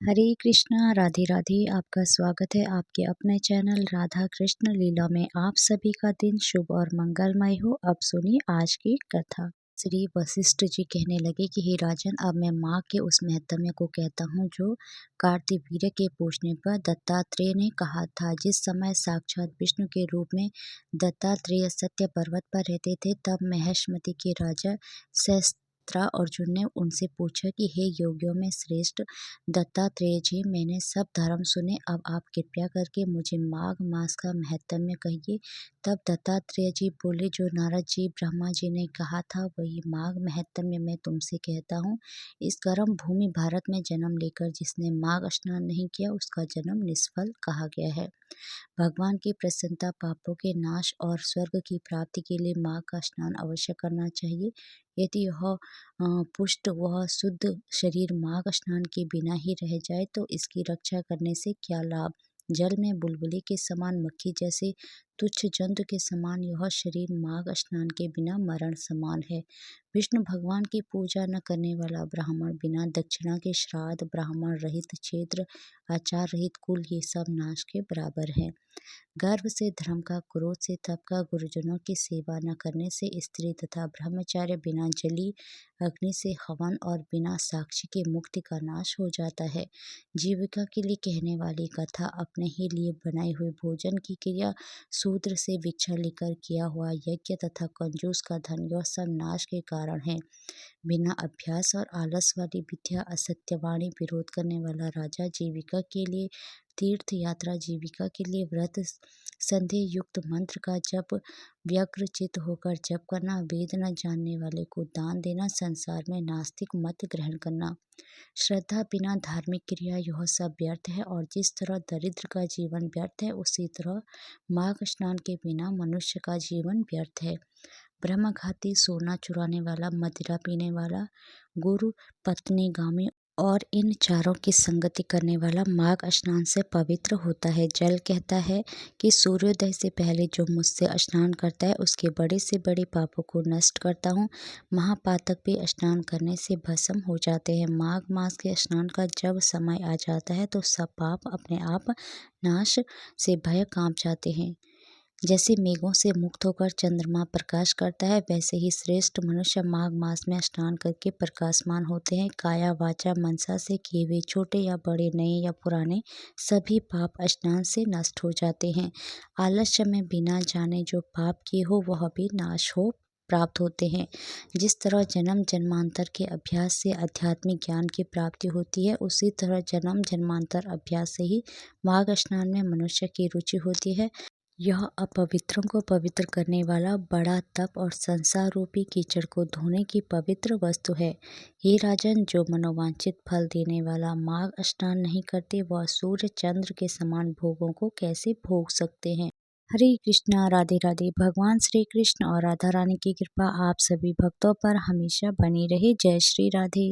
हरे कृष्णा, राधे राधे। आपका स्वागत है आपके अपने चैनल राधा कृष्ण लीला में। आप सभी का दिन शुभ और मंगलमय हो। अब सुनिए आज की कथा। श्री वशिष्ठ जी कहने लगे कि हे राजन, अब मैं माँ के उस महत्म्य को कहता हूँ जो कार्तिवीर्य के पूछने पर दत्तात्रेय ने कहा था। जिस समय साक्षात विष्णु के रूप में दत्तात्रेय सत्य पर्वत पर रहते थे, तब महेशमती के राजा अर्जुन ने उनसे पूछा कि हे योगियों में श्रेष्ठ दत्तात्रेय जी, मैंने सब धर्म सुने, अब आप कृपया करके मुझे माघ मास का महत्म्य कहिए। तब दत्तात्रेय जी बोले, जो नारद जी ब्रह्मा जी ने कहा था वही माघ महत्म्य मैं तुमसे कहता हूँ। इस गर्म भूमि भारत में जन्म लेकर जिसने माघ स्नान नहीं किया, उसका जन्म निष्फल कहा गया है। भगवान की प्रसन्नता, पापों के नाश और स्वर्ग की प्राप्ति के लिए माघ का स्नान अवश्य करना चाहिए। यदि यह पुष्ट व शुद्ध शरीर माघ स्नान के बिना ही रह जाए तो इसकी रक्षा करने से क्या लाभ। जल में बुलबुली के समान, मक्खी जैसे तुच्छ जंतु के समान यह शरीर माघ स्नान के बिना मरण समान है। विष्णु भगवान की पूजा न करने वाला ब्राह्मण, बिना दक्षिणा के श्राद्ध, ब्राह्मण रहित क्षेत्र, आचार रहित कुल, ये सब नाश के बराबर है। गर्व से धर्म का, क्रोध से तप का, गुरुजनों की सेवा न करने से स्त्री तथा ब्रह्मचार्य, बिना जली अग्नि से हवन और बिना साक्षी के मुक्ति का नाश हो जाता है। जीविका के लिए कहने वाली कथा, अपने ही लिए बनाए हुए भोजन की क्रिया, शूद्र से भिक्षा लेकर किया हुआ यज्ञ तथा कंजूस का धन, यह सब नाश के कारण है। बिना अभ्यास और आलस वाली विद्या, असत्यवाणी, विरोध करने वाला राजा, जीविका के लिए तीर्थ यात्रा, जीविका के लिए व्रत, संदेह युक्त मंत्र का जप, व्यग्रचित होकर जप करना, वेद न जानने वाले को दान देना, संसार में नास्तिक मत ग्रहण करना, श्रद्धा बिना धार्मिक क्रिया, यह सब व्यर्थ है। और जिस तरह दरिद्र का जीवन व्यर्थ है, उसी तरह माघ स्नान के बिना मनुष्य का जीवन व्यर्थ है। ब्रह्मघाती, सोना चुराने वाला, मदिरा पीने वाला, गुरु पत्नीगामी और इन चारों की संगति करने वाला माघ स्नान से पवित्र होता है। जल कहता है कि सूर्योदय से पहले जो मुझसे स्नान करता है उसके बड़े से बड़े पापों को नष्ट करता हूँ। महापातक भी स्नान करने से भस्म हो जाते हैं। माघ मास के स्नान का जब समय आ जाता है तो सब पाप अपने आप नाश से भय कांप जाते हैं। जैसे मेघों से मुक्त होकर चंद्रमा प्रकाश करता है, वैसे ही श्रेष्ठ मनुष्य माघ मास में स्नान करके प्रकाशमान होते हैं। काया वाचा मनसा से किए हुए छोटे या बड़े, नए या पुराने, सभी पाप स्नान से नष्ट हो जाते हैं। आलस्य में बिना जाने जो पाप किए हो वह भी नाश हो प्राप्त होते हैं। जिस तरह जन्म जन्मांतर के अभ्यास से आध्यात्मिक ज्ञान की प्राप्ति होती है, उसी तरह जन्म जन्मांतर अभ्यास से ही माघ स्नान में मनुष्य की रुचि होती है। यह अपवित्रों को पवित्र करने वाला बड़ा तप और संसार रूपी कीचड़ को धोने की पवित्र वस्तु है। हे राजन, जो मनोवांछित फल देने वाला माघ स्नान नहीं करते, वह सूर्य चंद्र के समान भोगों को कैसे भोग सकते हैं। हरे कृष्णा, राधे राधे। भगवान श्री कृष्ण और राधा रानी की कृपा आप सभी भक्तों पर हमेशा बनी रहे। जय श्री राधे।